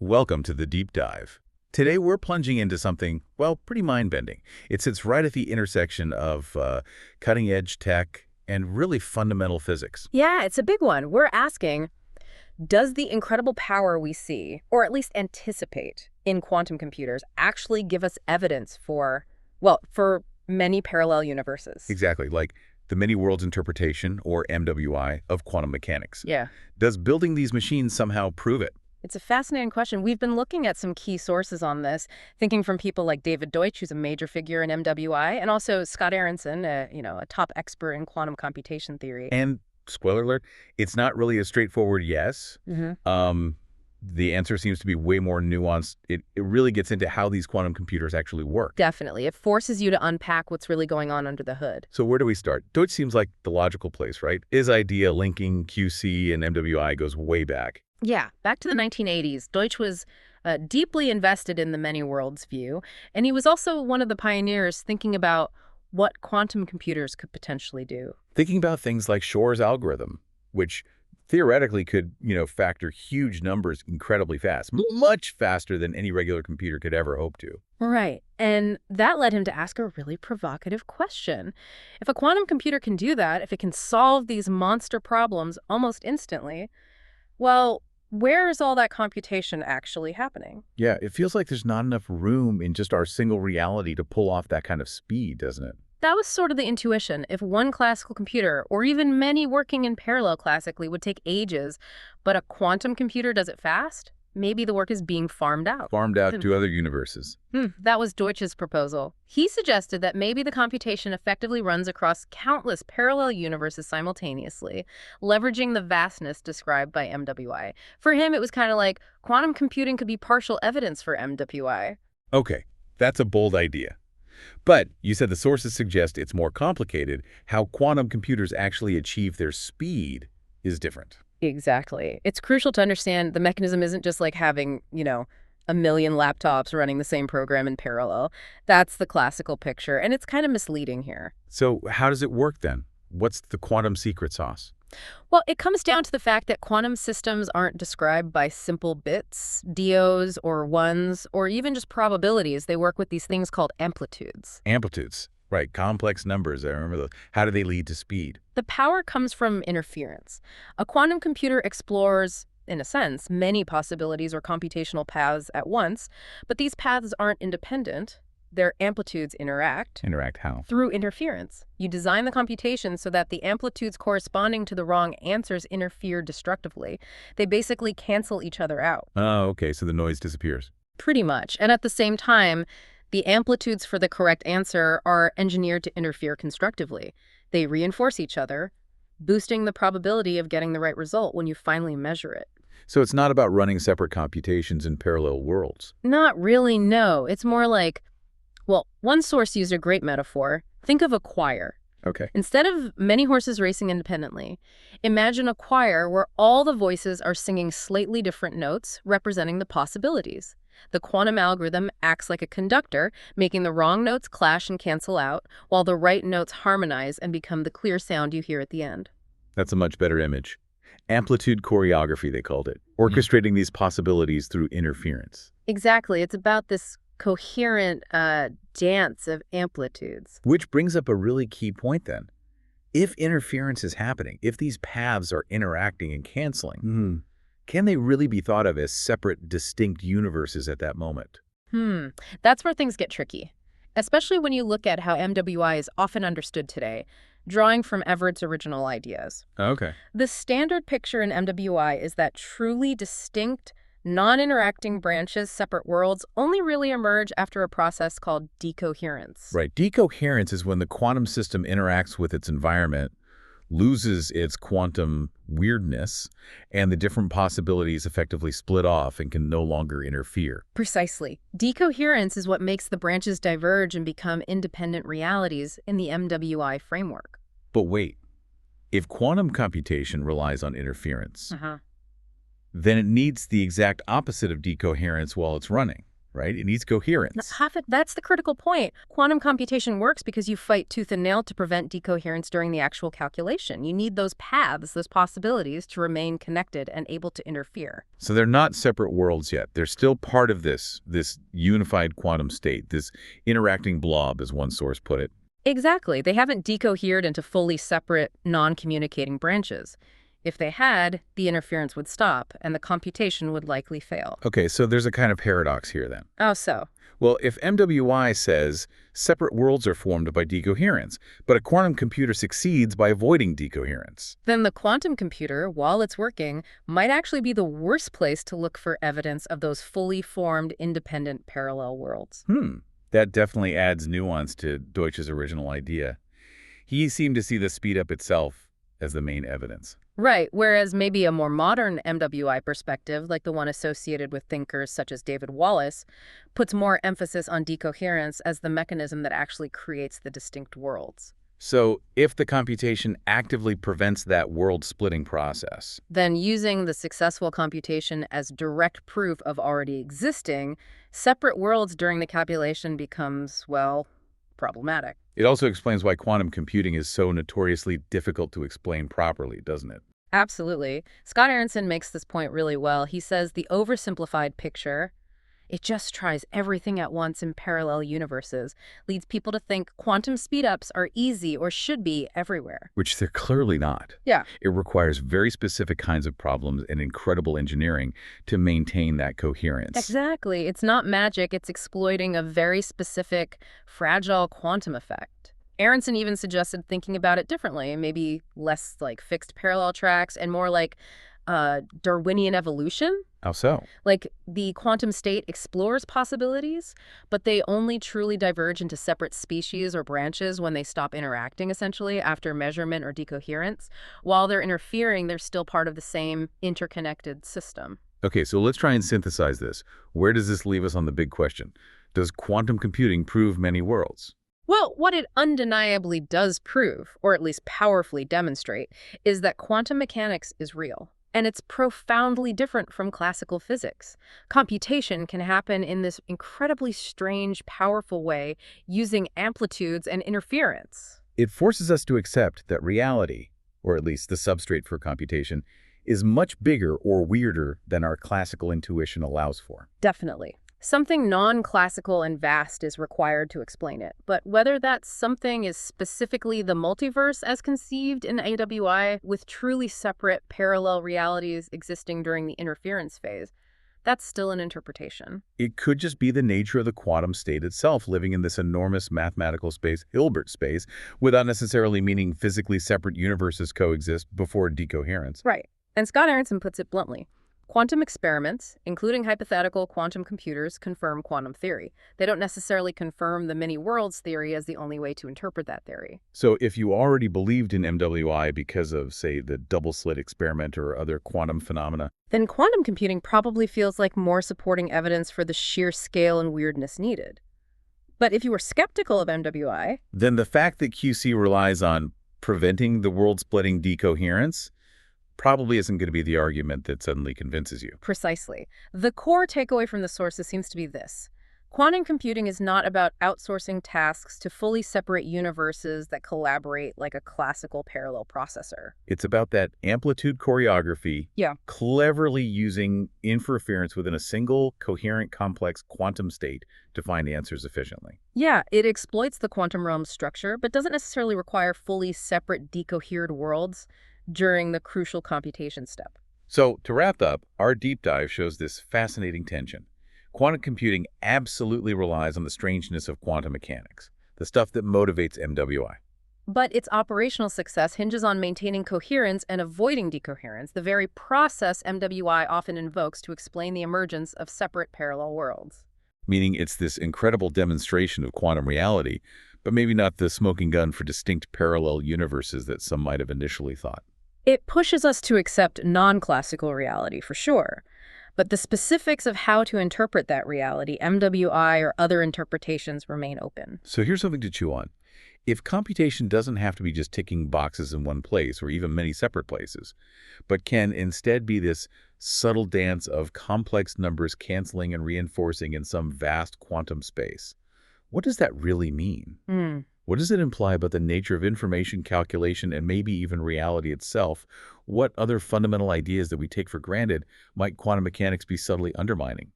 Welcome to the deep dive. Today we're plunging into something, well, pretty mind-bending. It sits right at the intersection of cutting-edge tech and really fundamental physics. Yeah, it's a big one. We're asking, does the incredible power we see, or at least anticipate, in quantum computers actually give us evidence for many parallel universes? Exactly, like the many worlds interpretation, or MWI, of quantum mechanics. Yeah. Does building these machines somehow prove it? It's a fascinating question. We've been looking at some key sources on this, thinking from people like David Deutsch, who's a major figure in MWI, and also Scott Aaronson, a top expert in quantum computation theory. And, spoiler alert, it's not really a straightforward yes. Mm-hmm. The answer seems to be way more nuanced. It really gets into how these quantum computers actually work. Definitely. It forces you to unpack what's really going on under the hood. So where do we start? Deutsch seems like the logical place, right? His idea linking QC and MWI goes way back. Yeah, back to the 1980s, Deutsch was deeply invested in the many worlds view, and he was also one of the pioneers thinking about what quantum computers could potentially do. Thinking about things like Shor's algorithm, which theoretically could, factor huge numbers incredibly fast, much faster than any regular computer could ever hope to. Right, and that led him to ask a really provocative question. If a quantum computer can do that, if it can solve these monster problems almost instantly, well, where is all that computation actually happening? Yeah, it feels like there's not enough room in just our single reality to pull off that kind of speed, doesn't it? That was sort of the intuition. If one classical computer, or even many working in parallel classically, would take ages, but a quantum computer does it fast, maybe the work is being farmed out. Farmed out to other universes. That was Deutsch's proposal. He suggested that maybe the computation effectively runs across countless parallel universes simultaneously, leveraging the vastness described by MWI. For him, it was kind of like quantum computing could be partial evidence for MWI. Okay, that's a bold idea. But you said the sources suggest it's more complicated. How quantum computers actually achieve their speed is different. Exactly. It's crucial to understand the mechanism isn't just like having, a million laptops running the same program in parallel. That's the classical picture, and it's kind of misleading here. So how does it work then? What's the quantum secret sauce? Well, it comes down to the fact that quantum systems aren't described by simple bits, DOs or ones, or even just probabilities. They work with these things called amplitudes. Amplitudes, right, complex numbers, I remember those. How do they lead to speed? The power comes from interference. A quantum computer explores, in a sense, many possibilities or computational paths at once, but these paths aren't independent. Their amplitudes interact. Interact how? Through interference. You design the computation so that the amplitudes corresponding to the wrong answers interfere destructively. They basically cancel each other out. Oh, okay, so the noise disappears. Pretty much. And at the same time, the amplitudes for the correct answer are engineered to interfere constructively. They reinforce each other, boosting the probability of getting the right result when you finally measure it. So it's not about running separate computations in parallel worlds. Not really, no. It's more like, well, one source used a great metaphor. Think of a choir. Okay. Instead of many horses racing independently, imagine a choir where all the voices are singing slightly different notes representing the possibilities. The quantum algorithm acts like a conductor, making the wrong notes clash and cancel out, while the right notes harmonize and become the clear sound you hear at the end. That's a much better image. Amplitude choreography, they called it. Orchestrating these possibilities through interference. Exactly. It's about this coherent dance of amplitudes. Which brings up a really key point then. If interference is happening, if these paths are interacting and canceling, can they really be thought of as separate, distinct universes at that moment? That's where things get tricky, especially when you look at how MWI is often understood today, drawing from Everett's original ideas. Okay. The standard picture in MWI is that truly distinct, non-interacting branches, separate worlds, only really emerge after a process called decoherence. Right. Decoherence is when the quantum system interacts with its environment, loses its quantum weirdness, and the different possibilities effectively split off and can no longer interfere. Precisely. Decoherence is what makes the branches diverge and become independent realities in the MWI framework. But wait, if quantum computation relies on interference, then it needs the exact opposite of decoherence while it's running, right? It needs coherence. That's the critical point. Quantum computation works because you fight tooth and nail to prevent decoherence during the actual calculation. You need those paths, those possibilities, to remain connected and able to interfere. So they're not separate worlds yet. They're still part of this unified quantum state, this interacting blob, as one source put it. Exactly. They haven't decohered into fully separate, non-communicating branches. If they had, the interference would stop, and the computation would likely fail. Okay, so there's a kind of paradox here then. Oh, so? Well, if MWI says separate worlds are formed by decoherence, but a quantum computer succeeds by avoiding decoherence. Then the quantum computer, while it's working, might actually be the worst place to look for evidence of those fully formed, independent parallel worlds. That definitely adds nuance to Deutsch's original idea. He seemed to see the speed-up itself as the main evidence. Right, whereas maybe a more modern MWI perspective, like the one associated with thinkers such as David Wallace, puts more emphasis on decoherence as the mechanism that actually creates the distinct worlds. So if the computation actively prevents that world-splitting process, Then using the successful computation as direct proof of already existing, separate worlds during the calculation becomes, well, problematic. it also explains why quantum computing is so notoriously difficult to explain properly, doesn't it? Absolutely. Scott Aaronson makes this point really well. He says the oversimplified picture, it just tries everything at once in parallel universes, leads people to think quantum speedups are easy or should be everywhere. Which they're clearly not. Yeah. It requires very specific kinds of problems and incredible engineering to maintain that coherence. Exactly. It's not magic. It's exploiting a very specific, fragile quantum effect. Aaronson even suggested thinking about it differently, maybe less like fixed parallel tracks and more like Darwinian evolution. How so? Like the quantum state explores possibilities, but they only truly diverge into separate species or branches when they stop interacting, essentially, after measurement or decoherence. While they're interfering, they're still part of the same interconnected system. Okay, so let's try and synthesize this. Where does this leave us on the big question? Does quantum computing prove many worlds? Well, what it undeniably does prove, or at least powerfully demonstrate, is that quantum mechanics is real. And it's profoundly different from classical physics. Computation can happen in this incredibly strange, powerful way using amplitudes and interference. It forces us to accept that reality, or at least the substrate for computation, is much bigger or weirder than our classical intuition allows for. Definitely. Something non-classical and vast is required to explain it, but whether that something is specifically the multiverse as conceived in AWI, with truly separate parallel realities existing during the interference phase, that's still an interpretation. It could just be the nature of the quantum state itself, living in this enormous mathematical space, Hilbert space, without necessarily meaning physically separate universes coexist before decoherence. Right. And Scott Aaronson puts it bluntly. Quantum experiments, including hypothetical quantum computers, confirm quantum theory. They don't necessarily confirm the many worlds theory as the only way to interpret that theory. So if you already believed in MWI because of, say, the double-slit experiment or other quantum phenomena, Then quantum computing probably feels like more supporting evidence for the sheer scale and weirdness needed. But if you were skeptical of MWI, then the fact that QC relies on preventing the world-splitting decoherence probably isn't going to be the argument that suddenly convinces you. precisely. The core takeaway from the sources seems to be this. Quantum computing is not about outsourcing tasks to fully separate universes that collaborate like a classical parallel processor. It's about that amplitude choreography, Yeah. cleverly using interference within a single, coherent, complex quantum state to find answers efficiently. Yeah, it exploits the quantum realm structure, but doesn't necessarily require fully separate decohered worlds during the crucial computation step. So, to wrap up, our deep dive shows this fascinating tension. Quantum computing absolutely relies on the strangeness of quantum mechanics, the stuff that motivates MWI. But its operational success hinges on maintaining coherence and avoiding decoherence, the very process MWI often invokes to explain the emergence of separate parallel worlds. Meaning it's this incredible demonstration of quantum reality, but maybe not the smoking gun for distinct parallel universes that some might have initially thought. It pushes us to accept non-classical reality, for sure. But the specifics of how to interpret that reality, MWI or other interpretations, remain open. So here's something to chew on. If computation doesn't have to be just ticking boxes in one place or even many separate places, but can instead be this subtle dance of complex numbers canceling and reinforcing in some vast quantum space. What does that really mean? Hmm. What does it imply about the nature of information calculation and maybe even reality itself? What other fundamental ideas that we take for granted might quantum mechanics be subtly undermining?